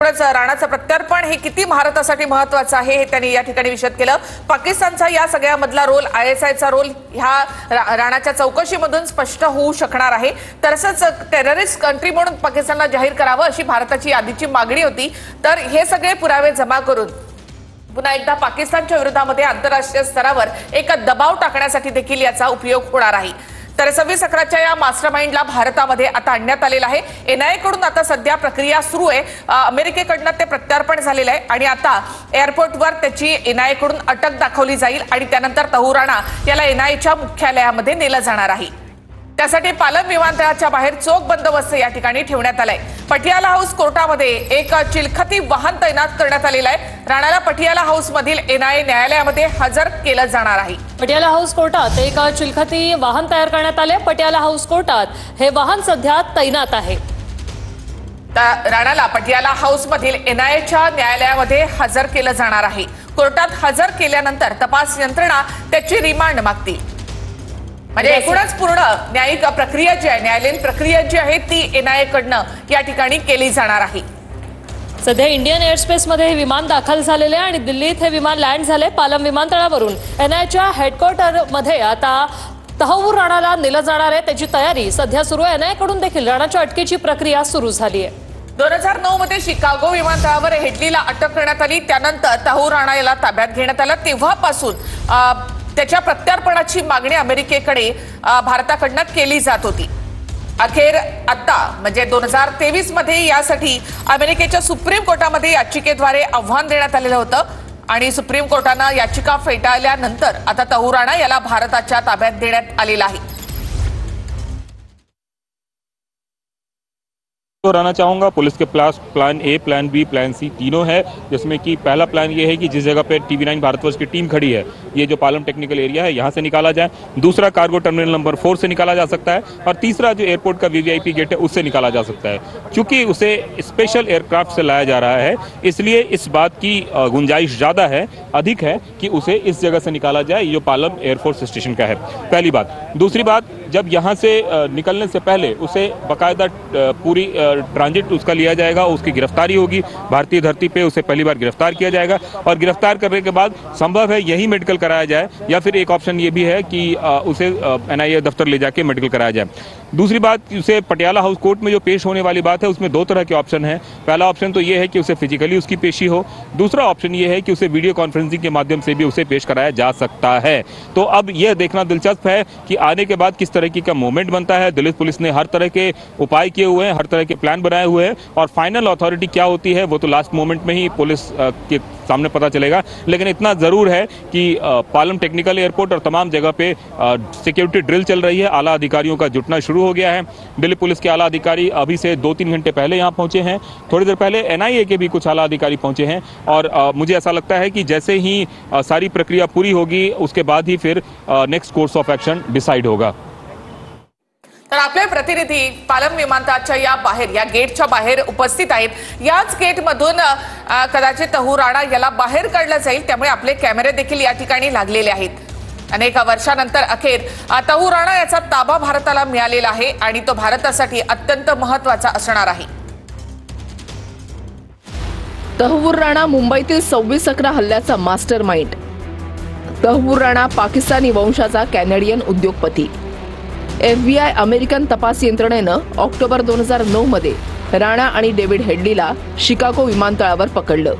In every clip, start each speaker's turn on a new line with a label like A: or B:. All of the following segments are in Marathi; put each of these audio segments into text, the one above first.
A: एकूणच राणाचं प्रत्यार्पण हे किती भारतासाठी महत्त्वाचं आहे हे त्यांनी या ठिकाणी विशद केलं। पाकिस्तानचा या सगळ्यामधला रोल, ISIचा रोल ह्या राणाच्या चौकशीमधून स्पष्ट होऊ शकणार आहे। तसंच टेररिस्ट कंट्री म्हणून पाकिस्तानला जाहीर करावं अशी भारताची आधीची मागणी होती। तर हे सगळे पुरावे जमा करून पुन्हा एकदा पाकिस्तानच्या विरोधामध्ये आंतरराष्ट्रीय स्तरावर एक दबाव टाकण्यासाठी देखील याचा उपयोग होणार आहे। तर 26/11च्या या मास्टरमाइंडला भारतामध्ये आता आणण्यात आलेलं आहे। NIA कडून आता सध्या प्रक्रिया सुरू आहे। अमेरिकेकडनं ते प्रत्यार्पण झालेलं आहे आणि आता एअरपोर्टवर त्याची NIA कडून अटक दाखवली जाईल आणि त्यानंतर तहूर राणा याला NIAच्या मुख्यालयामध्ये नेलं जाणार आहे। त्यासाठी पालम विमानतळाच्या बाहेर चोख बंदोबस्त या ठिकाणी ठेवण्यात आलाय। पटियाला हाऊस कोर्टामध्ये एक चिलखती वाहन तैनात करण्यात आलेलं आहे। राणाला पटियाला हाऊस मधील NIA न्यायालयामध्ये हजर केलं जाणार आहे।
B: पटियाला हाऊस कोर्टात एक चिलखती वाहन तयार करण्यात आले। पटियाला हाऊस कोर्टात हे वाहन सध्या तैनात आहे।
A: राणाला पटियाला हाऊस मधील NIAच्या न्यायालयामध्ये हजर केलं जाणार आहे। कोर्टात हजर केल्यानंतर तपास यंत्रणा त्याची रिमांड मागतील। म्हणजे एकूणच पूर्ण न्यायिक प्रक्रिया जी आहे, न्यायालयीन प्रक्रिया जी आहे ती NIA कडनं या ठिकाणी केली जाणार आहे।
B: सध्या इंडियन एअरस्पेसमध्ये हे विमान दाखल झालेले आहे आणि दिल्लीत हे विमान लँड झाले। पालम विमानतळावरून NIAच्या हेडक्वार्टरमध्ये आता तहूर राणाला नेलं जाणार आहे, त्याची तयारी सध्या सुरू आहे। NIA कडून देखील राणाच्या अटकेची प्रक्रिया सुरू झाली आहे।
A: 2009 मध्ये शिकागो विमानतळावर हेडलीला अटक करण्यात आली। त्यानंतर तहूर राणा याला ताब्यात घेण्यात आलं। तेव्हापासून त्याच्या प्रत्यार्पणाची मागणी अमेरिकेकडे भारताकडनं केली जात होती। अखेर आता म्हणजे 2023 मध्ये यासाठी अमेरिकेच्या सुप्रीम कोर्टामध्ये याचिकेद्वारे आव्हान देण्यात आलेलं होतं आणि सुप्रीम कोर्टानं याचिका फेटाळल्यानंतर आता तहूर राणा याला भारताच्या ताब्यात देण्यात आलेला आहे।
C: तो रहना चाहूँगा police K pass plan A, plan B, plan C तीनों है, जिसमें कि पहला प्लान ये है कि जिस जगह पे TV9 भारतवर्ष की टीम खड़ी है, ये जो पालम टेक्निकल एरिया है, यहाँ से निकाला जाए। दूसरा कार्गो टर्मिनल नंबर 4 से निकाला जा सकता है और तीसरा जो एयरपोर्ट का VVIP गेट है उससे निकाला जा सकता है। क्योंकि उसे स्पेशल एयरक्राफ्ट से लाया जा रहा है, इसलिए इस बात की गुंजाइश ज़्यादा है, अधिक है कि उसे इस जगह से निकाला जाए जो पालम एयरफोर्स स्टेशन का है। पहली बात। दूसरी बात, जब यहाँ से निकलने से पहले उसे बाकायदा पूरी ट्रांजिट उसका लिया जाएगा, उसकी गिरफ्तारी होगी, भारतीय धरती पे उसे पहली बार गिरफ्तार किया जाएगा और गिरफ्तार करने के बाद संभव है यही मेडिकल कराया जाए या फिर एक ऑप्शन ये भी है कि उसे NIA दफ्तर ले जाके मेडिकल कराया जाए। दूसरी बात, उसे पटियाला हाउस कोर्ट में जो पेश होने वाली बात है उसमें दो तरह के ऑप्शन है। पहला ऑप्शन तो ये है कि उसे फिजिकली उसकी पेशी हो, दूसरा ऑप्शन ये है कि उसे वीडियो कॉन्फ्रेंसिंग के माध्यम से भी उसे पेश कराया जा सकता है। तो अब यह देखना दिलचस्प है कि आने के बाद किस तरह का मूवमेंट बनता है। दिल्ली पुलिस ने हर तरह के उपाय किए हुए हैं, हर तरह के प्लान बनाए हुए हैं और फाइनल अथॉरिटी क्या होती है वो तो लास्ट मोमेंट में ही पुलिस के सामने पता चलेगा। लेकिन इतना जरूर है कि पालम टेक्निकल एयरपोर्ट और तमाम जगह पे सिक्योरिटी ड्रिल चल रही है, आला अधिकारियों का जुटना शुरू हो गया है। दिल्ली पुलिस के आला अधिकारी अभी से 2-3 घंटे पहले यहाँ पहुंचे हैं। थोड़ी देर पहले NIA के भी कुछ आला अधिकारी पहुंचे हैं और मुझे ऐसा लगता है कि जैसे ही सारी प्रक्रिया पूरी होगी उसके बाद ही फिर next course of action decide होगा।
A: तर आपले प्रतिनिधी पालम विमानतळाच्या या बाहेर, या गेटच्या बाहेर उपस्थित आहेत। याच गेटमधून कदाचित तहूर राणा याला बाहेर काढलं जाईल, त्यामुळे आपले कॅमेरे देखील या ठिकाणी लागलेले आहेत। अनेक वर्षानंतर अखेर तहूर राणा याचा ताबा भारताला मिळालेला आहे आणि तो भारतासाठी अत्यंत महत्त्वाचा असणार आहे।
D: तहूर राणा मुंबईतील 26/11 हल्ल्याचा मास्टरमाइंड। तहूर राणा पाकिस्तानी वंशाचा कॅनेडियन उद्योगपती। FBI अमेरिकन तपास यंत्रणेनं ऑक्टोबर 2009 मध्ये राणा आणि डेव्हिड हेडलीला शिकागो विमानतळावर पकडलं।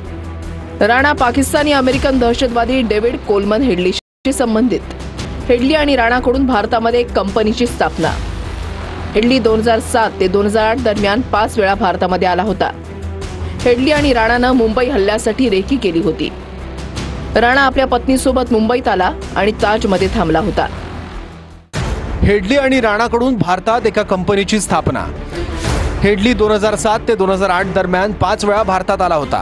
D: राणा पाकिस्तानी अमेरिकन दहशतवादी डेव्हिड कोलमन हेडलीशी संबंधित। हेडली आणि राणाकडून भारतामध्ये एक कंपनीची स्थापना। हेडली 2007 ते 2008 दरम्यान 5 वेळा भारतामध्ये आला होता। हेडली आणि राणानं मुंबई हल्ल्यासाठी रेकी केली होती। राणा आपल्या पत्नीसोबत मुंबईत आला आणि ताजमध्ये थांबला होता।
E: हेडली आणि राणाकडून भारतात एका कंपनीची स्थापना। हेडली 2007 ते 2008 दरम्यान 5 वेळा भारतात आला होता।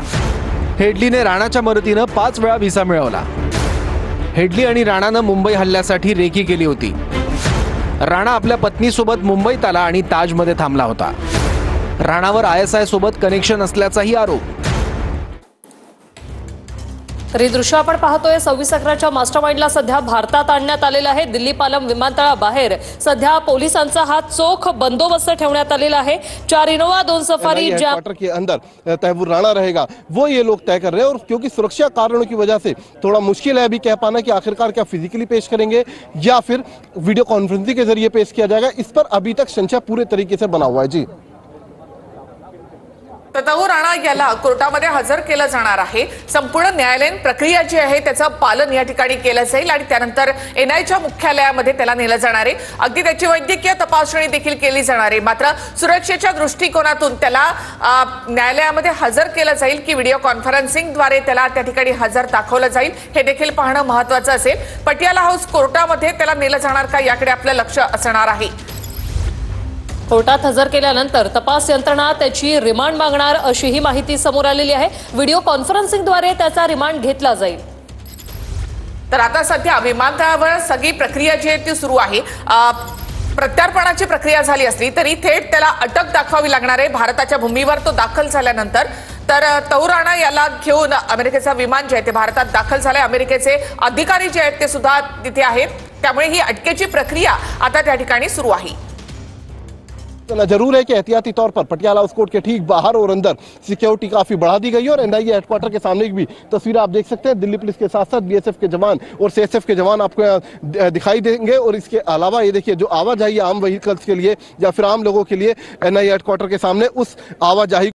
E: हेडलीने राणाच्या मदतीनं 5 वेळा व्हिसा मिळवला। हेडली आणि राणानं मुंबई हल्ल्यासाठी रेकी केली होती। राणा आपल्या पत्नीसोबत मुंबईत आला आणि ताजमध्ये थांबला होता। राणावर ISI सोबत कनेक्शन असल्याचाही आरोप।
B: तर ही दृश्य आपण पाहतोय 26/11च्या मास्टरमाइंडला सध्या भारतात आणण्यात आलेलं आहे. दिल्ली पालम विमानतळाबाहेर सध्या पोलिसांचा हा चोख बंदोबस्त ठेवण्यात आलेला आहे. 4 इनोवा 2 सफारी जॅम
F: क्वार्टर के अंदर तहव्वुर राणा रहेगा, वो ये लोग तय कर रहे हैं। और क्योंकि सुरक्षा कारणों की वजह से थोड़ा मुश्किल है अभी कह पाना कि आखिरकार क्या फिजिकली पेश करेंगे या फिर वीडियो कॉन्फ्रेंसिंग के जरिए पेश किया जाएगा, इस पर अभी तक संशय पूरे तरीके से बना हुआ है। जी,
A: तहव्वुर राणा याला कोर्टामध्ये हजर केलं जाणार आहे. संपूर्ण न्यायालयीन प्रक्रिया जी आहे त्याचं पालन या ठिकाणी केलं जाईल आणि त्यानंतर एनआयच्या मुख्यालयामध्ये त्याला नेलं जाणार आहे. अगदी त्याची वैद्यकीय तपासणी देखील केली जाणार आहे. मात्र सुरक्षेच्या दृष्टिकोनातून त्याला न्यायालयामध्ये हजर केलं जाईल की व्हिडिओ कॉन्फरन्सिंगद्वारे त्याला त्या ठिकाणी हजर दाखवलं जाईल हे देखील पाहणं महत्त्वाचं असेल. पटियाला हाऊस कोर्टामध्ये त्याला नेलं जाणार का याकडे आपलं लक्ष असणार आहे.
B: कोर्टात हजर केल्यानंतर तपास यंत्रणा त्याची रिमांड मागणार अशी ही माहिती समोर आलेली आहे. व्हिडिओ कॉन्फरन्सिंगद्वारे त्याचा रिमांड घेतला जाईल.
A: तर आता सध्या विमानतळावर सगळी प्रक्रिया जी आहे ती सुरू आहे. प्रत्यार्पणाची प्रक्रिया झाली असली तरी थेट त्याला अटक दाखवावी लागणार आहे भारताच्या भूमीवर तो दाखल झाल्यानंतर. तर तहव्वुर राणा याला घेऊन अमेरिकेचं विमान जे आहे ते भारतात दाखल झालंय. अमेरिकेचे अधिकारी जे आहेत ते सुद्धा तिथे आहेत. त्यामुळे ही अटकेची प्रक्रिया आता त्या ठिकाणी सुरू आहे.
F: जरूर है कि एहतियाती तौर पर पटियाला हाउस कोर्ट के ठीक बाहर और अंदर सिक्योरिटी काफी बढ़ा दी गई है और एनआईए हेडक्वार्टर के सामने की भी तस्वीर आप देख सकते हैं। दिल्ली पुलिस के साथ साथ बीएसएफ के जवान और सीएसएफ के जवान आपको यहाँ दिखाई देंगे। और इसके अलावा ये देखिए जो आवाजाही आम व्हीकल्स के लिए या फिर आम लोगों के लिए एनआईए हेडक्वार्टर के सामने उस आवाजाही